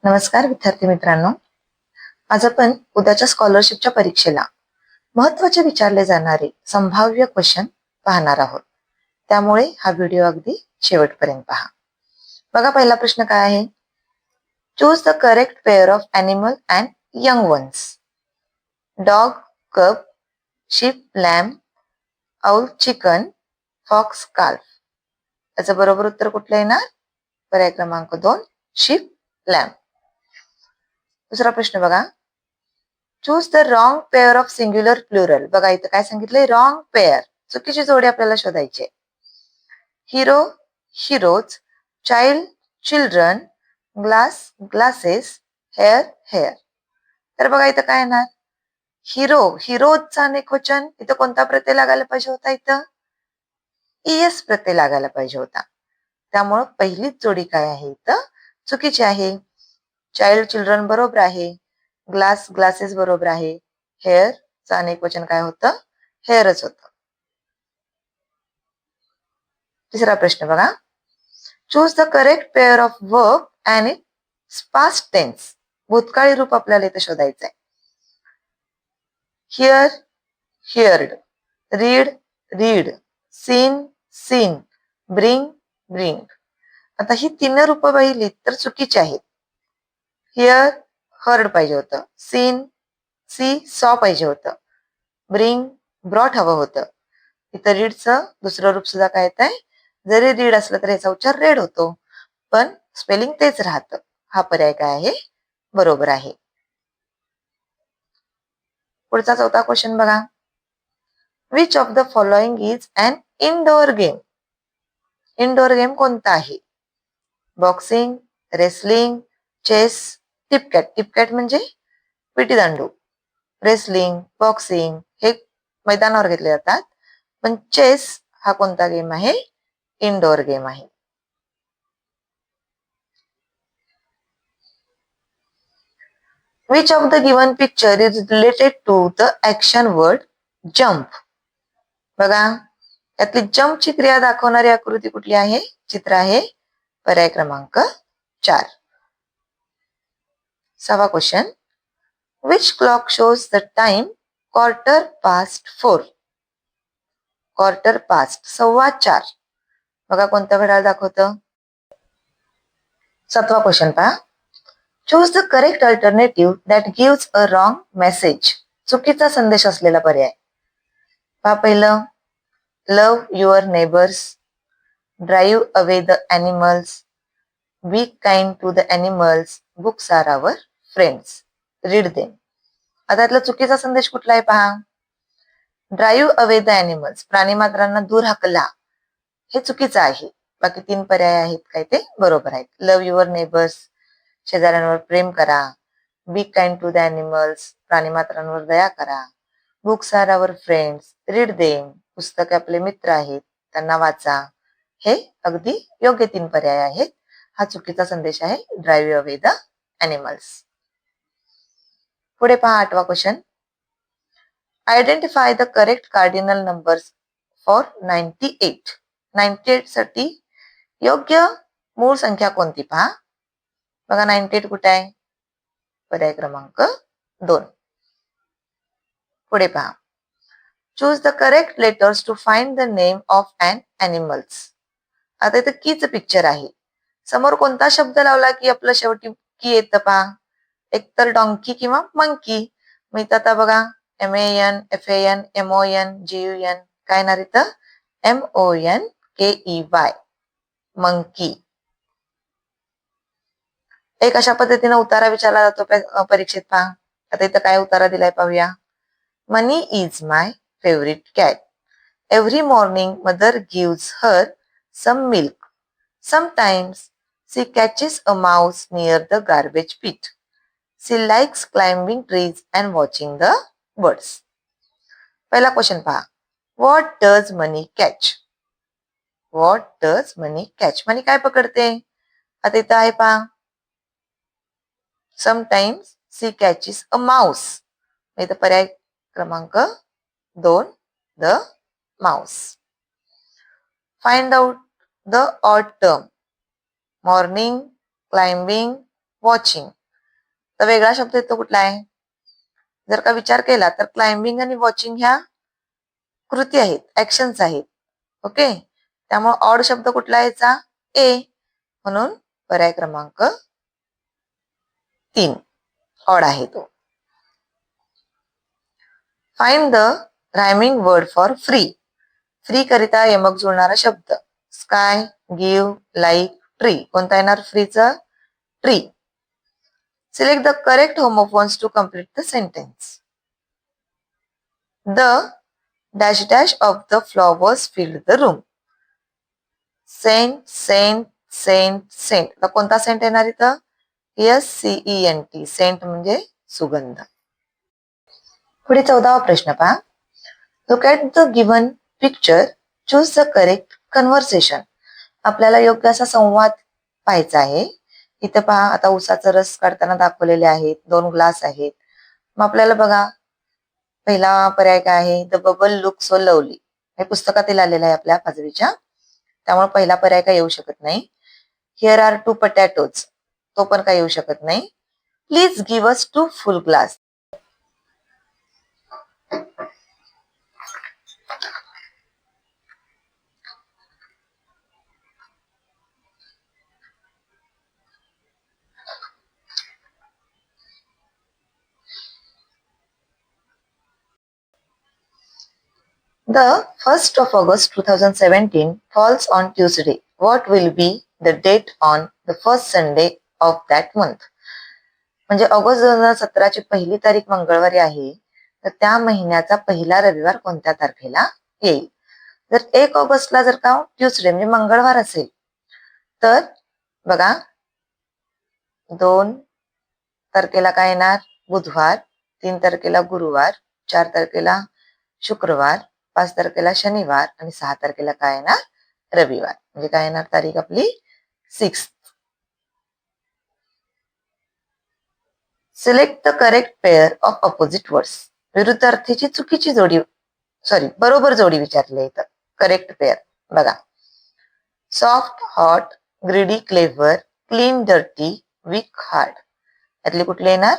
नमस्कार विद्यार्थी मित्रांनो, आज आपण उद्याच्या स्कॉलरशिपच्या परीक्षेला महत्त्वाचे विचारले जाणारे संभाव्य क्वेश्चन पाहणार आहोत. त्यामुळे हा व्हिडिओ अगदी शेवटपर्यंत पहा. बघा, पहिला प्रश्न काय आहे? Choose the correct pair of animal and young ones. Dog, cub, sheep, lamb, owl, chicken, fox, calf. याचं बरोबर उत्तर कुठलं येणार? पर्याय क्रमांक 2, शीप, लॅम्ब. दुसरा प्रश्न बघा. Choose the wrong pair of singular plural. बघा, इथं काय सांगितलंय? रॉंग पेअर, चुकीची जोडी आपल्याला शोधायची आहे. Hero, heroes, child, children, glass, glasses, hair, hair. तर बघा, इथं काय येणार? हिरो, हिरोजचा अनेक वचन. इथं कोणता प्रत्यय लागायला पाहिजे होता? इथं ईएस प्रत्यय लागायला पाहिजे होता. त्यामुळं पहिलीच जोडी काय आहे? इथं चुकीची आहे. चाइल्ड, चिल्ड्रन बरोबर आहे. ग्लास, ग्लासेस बरोबर आहे. हेअर चं अनेक वचन काय होतं? हेअरच होतं. तिसरा प्रश्न बघा. Choose the correct pair of verb and its past tense. भूतकाळी रूप आपल्याला इथे शोधायचं आहे. Hear, heard, read, read, seen, seen, bring, bring. आता ही 3 रूप पाहिली तर चुकीची आहेत. हिअर, हर्ड पाहिजे होतं. सीन, सी, सॉ पाहिजे होतं. ब्रिंग, ब्रॉट हवं होतं. इथं रीडचं दुसरं रूप सुद्धा काय येत आहे? जरी रीड असलं तर याचा उच्चार रेड होतो, पण स्पेलिंग तेच राहतं. हा पर्याय काय आहे? बरोबर आहे. पुढचा चौथा क्वेश्चन बघा. Which of the following is an indoor game. Indoor game कोणता आहे? Boxing, wrestling, chess, tipcat. Tipcat म्हणजे विटीदांडू. रेसलिंग, बॉक्सिंग हे मैदानावर घेतले जातात, पण चेस हा कोणता गेम आहे? इनडोअर गेम आहे. Which of the given picture is related to the action word jump? बघा, यातली जम्प ची क्रिया दाखवणारी आकृती कुठली आहे? चित्र आहे पर्याय क्रमांक 4. 6वा question. Which clock shows the time 4:15? 4:15. बघा, कोणतं घड्याळ दाखवतं? 7वा क्वेश्चन पहा. Choose the correct alternative that gives a wrong message. चुकीचा संदेश असलेला पर्याय. पहा पहिलं, love your neighbours, drive away the animals, be kind to the animals, books are our friends, read them. आता यातला चुकीचा संदेश कुठला आहे पहा. ड्राईव्ह अवे द ॲनिमल्स, प्राणीमात्रांना दूर हाकला, हे चुकीचं आहे. बाकी 3 पर्याय आहेत काय ते बरोबर आहेत. लव्ह युअर नेबर्स, शेजाऱ्यांवर प्रेम करा. Be kind to the animals, प्राणीमात्रांवर दया करा. Books are our friends, read them, पुस्तके आपले मित्र आहेत, त्यांना वाचा. हे अगदी योग्य 3 पर्याय आहेत. हा चुकीचा संदेश आहे, ड्राईव्ह अवे द ॲनिमल्स. पुढे पहा 8वा question. Identify the correct cardinal numbers for 98. 98 साठी योग्य मूळ संख्या कोणती पहा. बघा, 98 कुठे आहे? पर्याय क्रमांक 2. पुढे पहा. Choose the correct letters to find the name of an animals. आता इथं कीचं पिक्चर आहे. समोर कोणता शब्द लावला की आपलं शेवटी की येतं पहा. एकतर डॉंकी किंवा मंकी. मग इथं आता बघा, MAN, FAN, MON, GUN काय येणार इथं? MONKEY, monkey. एक अशा पद्धतीने उतारा विचारला जातो परीक्षेत पहा. आता इथं काय उतारा दिलाय पाहूया. Money is my favourite cat. Every morning mother gives her some milk. Sometimes she catches a mouse near the garbage pit. She likes climbing trees and watching the birds. पहिला क्वेश्चन पहा. What does money catch? What does money catch? मनी काय पकडते? आता इथं आहे पहा. Sometimes she catches a mouse. इथं पर्याय क्रमांक 2, the mouse. Find out the odd term. Morning, climbing, watching. तर वेगळा शब्द येतो कुठला आहे? जर का विचार केला तर क्लाइम्बिंग आणि वॉचिंग ह्या कृती आहेत, ऍक्शन्स आहेत. ओके, त्यामुळे ऑड शब्द कुठला यायचा? ए. म्हणून पर्याय क्रमांक 3 ऑड आहे तो. Find the rhyming word for free. Free करिता यमक जुळणारा शब्द. Sky, give, like, tree. कोणता येणार फ्रीचं? Tree. Select the correct homophones to complete the sentence. The dash dash of the flowers filled the room. Scent, Saint, Saint, scent. आता कोणता Saint येणार इथं? SCENT. सेंट म्हणजे सुगंध. पुढे 14वा प्रश्न पहा. Look at the given picture, choose the correct conversation. आपल्याला योग्य असा संवाद पाहायचा आहे. इथे पहा, आता उसाचा रस काढताना दाखवलेले आहेत, 2 ग्लास आहेत. मग आपल्याला बघा, पहिला पर्याय काय आहे? The bubble look so lovely. हे पुस्तकातील आलेलं आहे आपल्या 5वीच्या, त्यामुळे पहिला पर्याय काय येऊ शकत नाही. हिअर आर 2 पोटॅटोज, तो पण काय येऊ शकत नाही. Please give us 2 full glass. The 1st of August 2017 falls on Tuesday. What will be the date on the first Sunday of that month? म्हणजे ऑगस्ट 2017 ची पहिली तारीख मंगळवारी आहे, तर त्या महिन्याचा पहिला रविवार कोणत्या तारखेला येईल? जर 1 ऑगस्टला जर का ट्युसडे म्हणजे मंगळवार असेल, तर बघा 2 तारखेला काय येणार? बुधवार. 3 तारखेला गुरुवार. 4 तारखेला शुक्रवार. 5 तारखेला शनिवार आणि 6 तारखेला काय येणार? रविवार. म्हणजे काय येणार तारीख आपली? 6. Select the correct pair of opposite words. विरुद्धार्थीची चुकीची जोडी, बरोबर जोडी विचारली इथं. करेक्ट पेअर बघा. Soft, hot, greedy, clever, clean, dirty, weak, hard. यातली कुठली येणार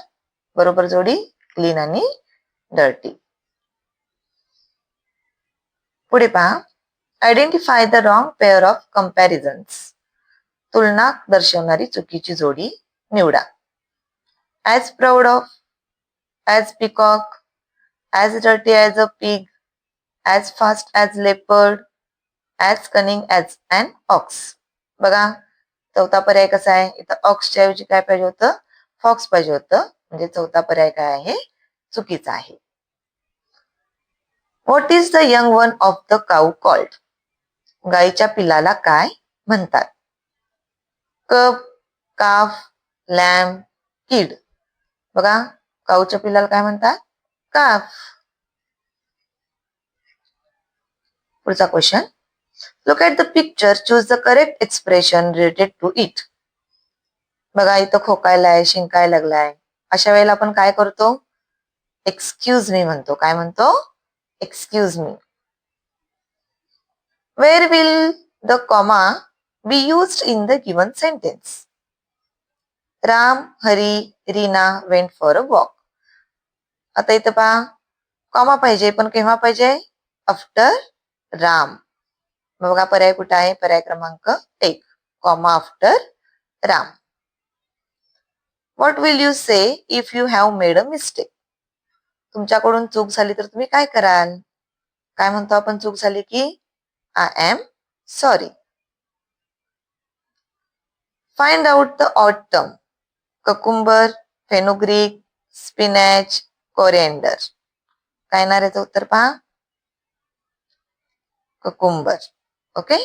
बरोबर जोडी? क्लीन आणि डर्टी. पुढे पहा. Identify the wrong pair of comparisons. तुलना दर्शवणारी चुकीची जोडी निवडा. As proud of, as peacock, as dirty as a pig, as fast as leopard, as cunning as an ox. बघा, चौथा पर्याय कसा आहे? इथं ऑक्सच्या ऐवजी काय पाहिजे होतं? फॉक्स पाहिजे होतं. म्हणजे चौथा पर्याय काय आहे? चुकीचा आहे. What is the young one of the cow called? गाईच्या पिलाला काय म्हणतात? कब, काफ, लॅम, किड. बघा, काऊच्या पिलाला काय म्हणतात? काफ. पुढचा question. Look at the picture, choose the correct expression related to it. बघा, इथं खोकायलाय, शिंकाय लागलाय. अशा वेळेला आपण काय करतो? एक्सक्यूज मी म्हणतो. काय म्हणतो? Excuse me. Where will the comma be used in the given sentence? Ram, Hari, Reena went for a walk. आता इथं पहा, कॉमा पाहिजे, पण केव्हा पाहिजे? आफ्टर राम. बघा पर्याय कुठे आहे? पर्याय क्रमांक 1, comma after Ram. What will you say if you have made a mistake? तुमच्याकडून चूक झाली तर तुम्ही काय कराल? काय म्हणतो आपण चूक झाली की? I am sorry. Find out the odd term. Cucumber, fenugreek, spinach, coriander. काय येणार याचं उत्तर पहा? ककुंबर. ओके.